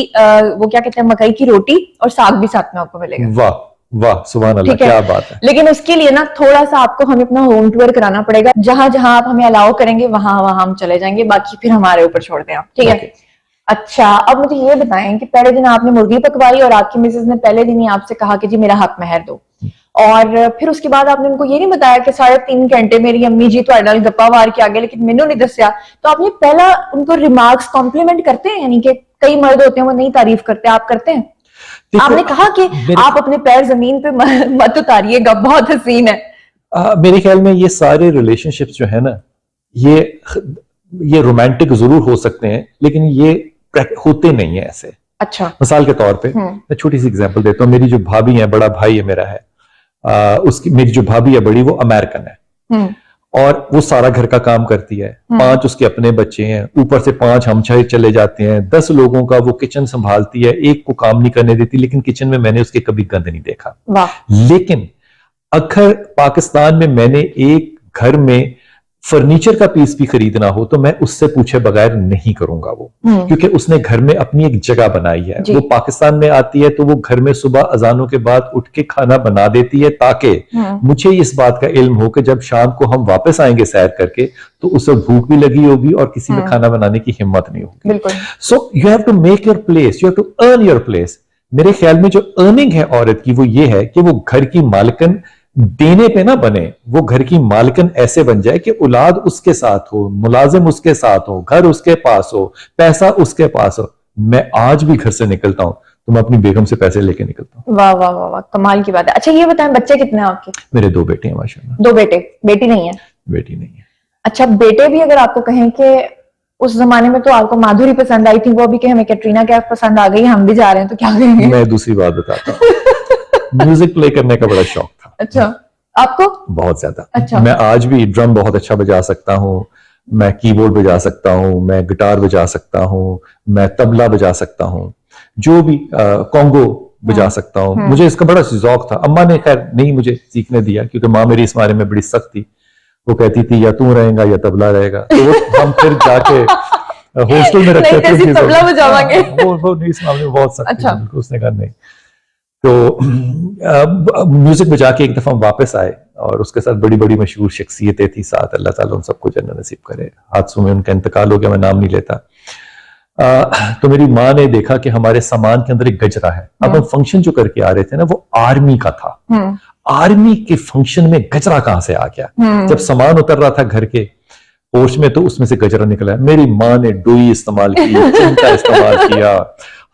वो क्या कहते हैं, मकई की रोटी और साग भी साथ में आपको मिलेगा। वाह वाह सुभान अल्लाह, ठीक है, क्या बात है। लेकिन उसके लिए ना थोड़ा सा आपको हमें अपना होम टूर कराना पड़ेगा। जहां जहां आप हमें अलाउ करेंगे वहां वहां हम चले जाएंगे, बाकी फिर हमारे ऊपर छोड़ दें आप, ठीक है? Okay. अच्छा, अब मुझे ये बताएं कि पहले दिन आपने मुर्गी पकवाई और आपकी मिसेज ने पहले दिन ही आपसे कहा कि जी मेरा हक महर दो, और फिर उसके बाद आपने उनको ये नहीं बताया कि 3.5 घंटे मेरी अम्मी जी तो नाल गप्पा मार के आ गए लेकिन मैंने नहीं दसिया, तो आपने पहला उनको रिमार्क्स कॉम्प्लीमेंट करते हैं? यानी कि कई मर्द होते हैं वो नहीं तारीफ करते, आप करते हैं? आपने कहा कि आप अपने पैर जमीन पे मत उतारिएगा, बहुत हसीन है। मेरे ख्याल में ये सारे रिलेशनशिप्स जो है ना, ये रोमांटिक जरूर हो सकते हैं लेकिन ये होते नहीं है ऐसे। अच्छा, मिसाल के तौर पे मैं छोटी सी एग्जांपल देता हूँ। मेरी जो भाभी है, बड़ा भाई है मेरा है, उसकी मेरी जो भाभी है बड़ी, वो अमेरिकन है और वो सारा घर का काम करती है। 5 उसके अपने बच्चे हैं, ऊपर से 5 हम 6 चले जाते हैं, 10 लोगों का वो किचन संभालती है, एक को काम नहीं करने देती, लेकिन किचन में मैंने उसके कभी गंद नहीं देखा। लेकिन अगर पाकिस्तान में मैंने एक घर में फर्नीचर का पीस भी खरीदना हो तो मैं उससे पूछे बगैर नहीं करूंगा वो, क्योंकि उसने घर में अपनी एक जगह बनाई है। वो पाकिस्तान में आती है तो वो घर में सुबह अजानों के बाद उठ के खाना बना देती है ताकि मुझे इस बात का इल्म हो कि जब शाम को हम वापस आएंगे सैर करके तो उसे भूख भी लगी होगी और किसी में खाना बनाने की हिम्मत नहीं होगी। So you have to make your place, you have to earn your place. मेरे ख्याल में जो अर्निंग है औरत की वो ये है कि वो घर की मालकिन देने पे ना बने, वो घर की मालकिन ऐसे बन जाए कि औलाद उसके साथ हो, मुलाजिम उसके साथ हो, घर उसके पास हो, पैसा उसके पास हो। मैं आज भी घर से निकलता हूं तो मैं अपनी बेगम से पैसे लेके निकलता हूं। वाह वाह वाह वाह, कमाल की बात है। अच्छा ये बताएं, बच्चे कितने हैं आपके? मेरे 2 बेटे हैं माशाल्लाह। 2 बेटे, बेटी नहीं है? बेटी नहीं है। अच्छा, बेटे भी अगर आपको कहें कि उस जमाने में तो आपको माधुरी पसंद आई थी, वो भी कहे हमें कैटरीना कैफ पसंद आ गई, हम भी जा रहे हैं, तो क्या कहेंगे? मैं दूसरी बात बताता हूँ। म्यूजिक प्ले करने का बड़ा शौक था। अच्छा, आपको? बहुत ज्यादा। अच्छा। मैं आज भी ड्रम बहुत अच्छा बजा सकता हूँ, मैं कीबोर्ड बजा सकता हूँ, मैं गिटार बजा सकता हूँ, मैं तबला बजा सकता हूँ, जो भी कॉन्गो बजा सकता हूँ। मुझे इसका बड़ा शौक था। अम्मा ने खैर नहीं मुझे सीखने दिया क्योंकि माँ मेरी इस बारे में बड़ी सख्त थी। वो कहती थी या तू रहेगा या तबला रहेगा, तो हम फिर जाके हॉस्टल में रखते थे। तबला बजावांगे। वो नहीं, इस मामले में बहुत सख्त अच्छा। थी। उसने कहा नहीं। तो म्यूजिक बजा के एक दफा वापस आए और उसके साथ बड़ी बड़ी मशहूर शख्सियतें थी साथ, अल्लाह ताला उन सबको जन्नत नसीब करे। हादसों में उनका इंतकाल हो गया, मैं नाम नहीं लेता। तो मेरी माँ ने देखा कि हमारे सामान के अंदर एक गजरा है। अब हम फंक्शन जो करके आ रहे थे ना वो आर्मी का था। आर्मी के फंक्शन में गजरा कहां से आ गया? जब सामान उतर रहा था घर के पोर्च में तो उसमें से गजरा निकला। मेरी माँ ने डोई इस्तेमाल की, चिमटा इस्तेमाल किया,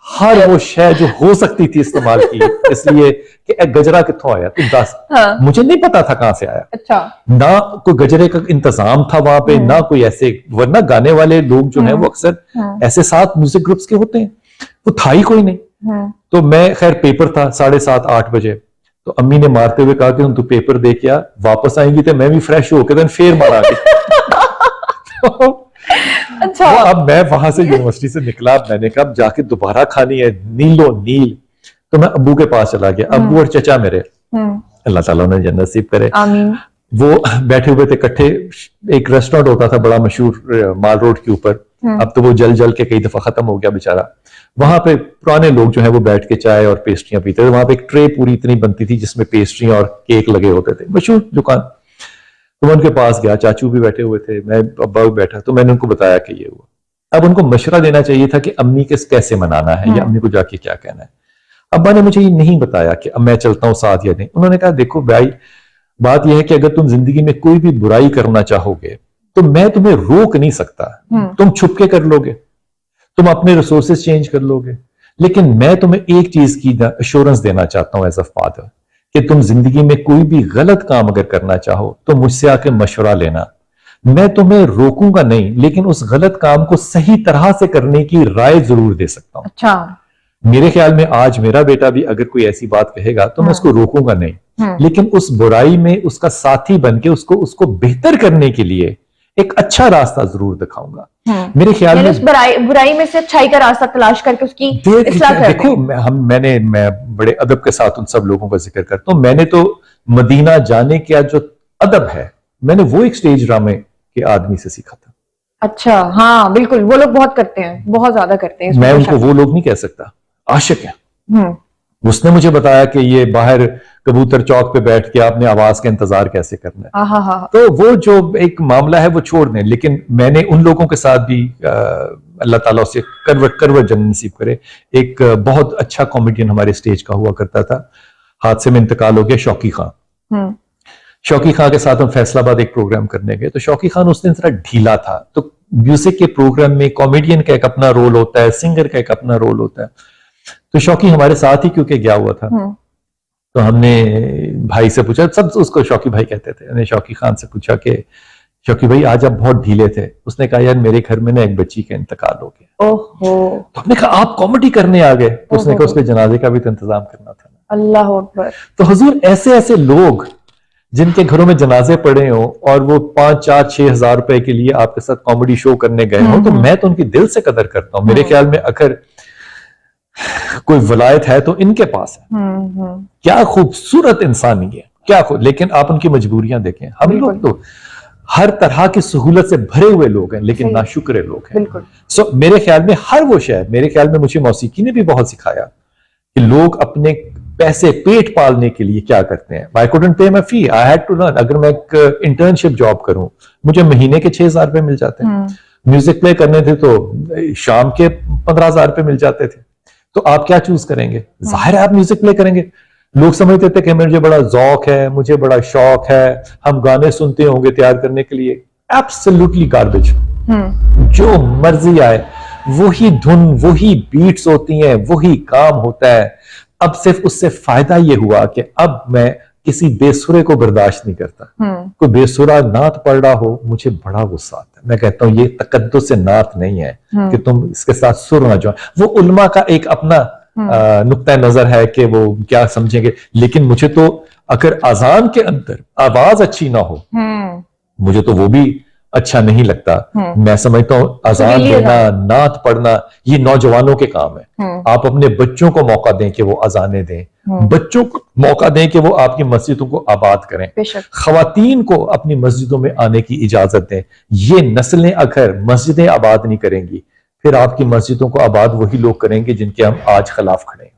हर वो शय जो हो सकती थी इस्तेमाल की, इसलिए कि गजरा कित्थों आया तुम दस। मुझे नहीं पता था कहां से आया। अच्छा। ना कोई गजरे का इंतजाम था वहां पे, ना कोई ऐसे, वरना गाने वाले लोग जो हैं वो अक्सर ऐसे 7 म्यूजिक ग्रुप्स के होते हैं, वो था ही कोई नहीं। तो मैं खैर पेपर था 7:30-8 बजे, तो अम्मी ने मारते हुए कहा कि तू पेपर दे के आ, वापस आएंगी तो मैं भी फ्रेश होकर फिर मारा। अच्छा। तो अब मैं वहां से यूनिवर्सिटी से निकला, मैंने कहा जाके दोबारा खानी है नीलो नील। तो मैं अब्बू के पास चला गया। अब्बू और चचा मेरे, अल्लाह ताला उन्हें जन्नत नसीब करे, आमीन। वो बैठे हुए थे इकट्ठे। एक रेस्टोरेंट होता था बड़ा मशहूर माल रोड के ऊपर, अब तो वो जल जल के कई दफा खत्म हो गया बेचारा। वहां पे पुराने लोग जो है वो बैठ के चाय और पेस्ट्रियां पीते थे। वहां पे एक ट्रे पूरी इतनी बनती थी जिसमें पेस्ट्रियां और केक लगे होते थे, मशहूर दुकान। तो मैं उनके पास गया, चाचू भी बैठे हुए थे, मैं अब्बा भी बैठा। तो मैंने उनको बताया कि ये हुआ। अब उनको मशवरा देना चाहिए था कि अम्मी के कैसे मनाना है या अम्मी को जाके क्या कहना है। अब्बा ने मुझे ये नहीं बताया कि अब मैं चलता हूं साथ या नहीं। उन्होंने कहा देखो भाई, बात यह है कि अगर तुम जिंदगी में कोई भी बुराई करना चाहोगे तो मैं तुम्हें रोक नहीं सकता। तुम छुप के कर लोगे, तुम अपने रिसोर्सेज चेंज कर लोगे, लेकिन मैं तुम्हें एक चीज की अश्योरेंस देना चाहता हूं एज अ फादर कि तुम जिंदगी में कोई भी गलत काम अगर करना चाहो तो मुझसे आके मशवरा लेना। मैं तुम्हें रोकूंगा नहीं, लेकिन उस गलत काम को सही तरह से करने की राय जरूर दे सकता हूं। अच्छा। मेरे ख्याल में आज मेरा बेटा भी अगर कोई ऐसी बात कहेगा तो मैं उसको रोकूंगा नहीं, लेकिन उस बुराई में उसका साथी बन के उसको बेहतर करने के लिए एक अच्छा रास्ता जरूर दिखाऊंगा। मेरे ख्याल में उस बुराई में से अच्छाई का रास्ता तलाश करके उसकी इस्लाह कर देखो, मैं बड़े अदब के साथ उन सब लोगों का जिक्र करता हूं। मैंने तो मदीना जाने का जो अदब है, मैंने वो एक स्टेज ड्रामे के आदमी से सीखा था। अच्छा, हाँ बिल्कुल, वो लोग बहुत करते हैं, बहुत ज्यादा करते हैं। मैं उनको वो लोग नहीं कह सकता, आशिक है उसने मुझे बताया कि ये बाहर कबूतर चौक पे बैठ के आपने आवाज का इंतजार कैसे करना है। हाँ। तो वो जो एक मामला है वो छोड़ दें, लेकिन मैंने उन लोगों के साथ भी अल्लाह ताला उसे करवट जन्नत नसीब करे। एक बहुत अच्छा कॉमेडियन हमारे स्टेज का हुआ करता था, हादसे में इंतकाल हो गया, शौकी खान। शौकी खान के साथ हम फैसलाबाद एक प्रोग्राम करने गए, तो शौकी खान उस दिन थोड़ा ढीला था। तो म्यूजिक के प्रोग्राम में कॉमेडियन का एक अपना रोल होता है, सिंगर का एक अपना रोल होता है। तो शौकी हमारे साथ ही क्योंकि गया हुआ था, तो हमने भाई से पूछा, सब उसको शौकी भाई कहते थे, हमने शौकी खान से पूछा कि शौकी भाई आज आप बहुत ढीले थे। उसने कहा यार मेरे घर में ना एक बच्ची का इंतकाल हो गया। ओहो। तो हमने कहा आप कॉमेडी करने आ गए? तो उसने कहा उसके जनाजे का भी तो इंतजाम करना था। अल्लाह अकबर। तो हुजूर ऐसे ऐसे लोग जिनके घरों में जनाजे पड़े हो और वो 5, 4, 6 हजार रुपए के लिए आपके साथ कॉमेडी शो करने गए हो, तो मैं तो उनकी दिल से कदर करता हूँ। मेरे ख्याल में अगर कोई वलायत है तो इनके पास है। क्या खूबसूरत इंसान ही है, क्या लेकिन आप उनकी मजबूरियां देखें। हम लोग तो हर तरह की सहूलत से भरे हुए लोग हैं, लेकिन नाशुक्र लोग हैं। सो मेरे ख्याल में हर वो शय, मेरे ख्याल में मुझे मौसीकी ने भी बहुत सिखाया कि लोग अपने पैसे पेट पालने के लिए क्या करते हैं। I couldn't pay my fee, I had to learn. अगर मैं एक इंटर्नशिप जॉब करूं, मुझे महीने के 6,000 रुपए मिल जाते हैं। म्यूजिक प्ले करने थे तो शाम के 15,000 रुपए मिल जाते थे। तो आप क्या चूज करेंगे? जाहिर है आप म्यूजिक प्ले करेंगे। लोग समझते थे कि मुझे बड़ा ज़ौक है, मुझे बड़ा शौक है, हम गाने सुनते होंगे तैयार करने के लिए। Absolutely garbage. जो मर्जी आए, वही धुन, वही बीट्स होती हैं, वही काम होता है। अब सिर्फ उससे फायदा यह हुआ कि अब मैं किसी बेसुरे को बर्दाश्त नहीं करता। कोई बेसुरा नात पढ़ रहा हो, मुझे बड़ा गुस्सा आता है। मैं कहता हूं ये तकद्दुस से नात नहीं है कि तुम इसके साथ सुर ना जाओ। वो उल्मा का एक अपना नुक्ता नजर है कि वो क्या समझेंगे, लेकिन मुझे तो अगर अजान के अंदर आवाज अच्छी ना हो, मुझे तो वो भी अच्छा नहीं लगता। मैं समझता हूं अजान देना, नात पढ़ना, ये नौजवानों के काम है। आप अपने बच्चों को मौका दें कि वो अजानें दें, बच्चों को मौका दें कि वो आपकी मस्जिदों को आबाद करें, खवातीन को अपनी मस्जिदों में आने की इजाजत दें। ये नस्लें अगर मस्जिदें आबाद नहीं करेंगी, फिर आपकी मस्जिदों को आबाद वही लोग करेंगे जिनके हम आज खिलाफ खड़े हैं।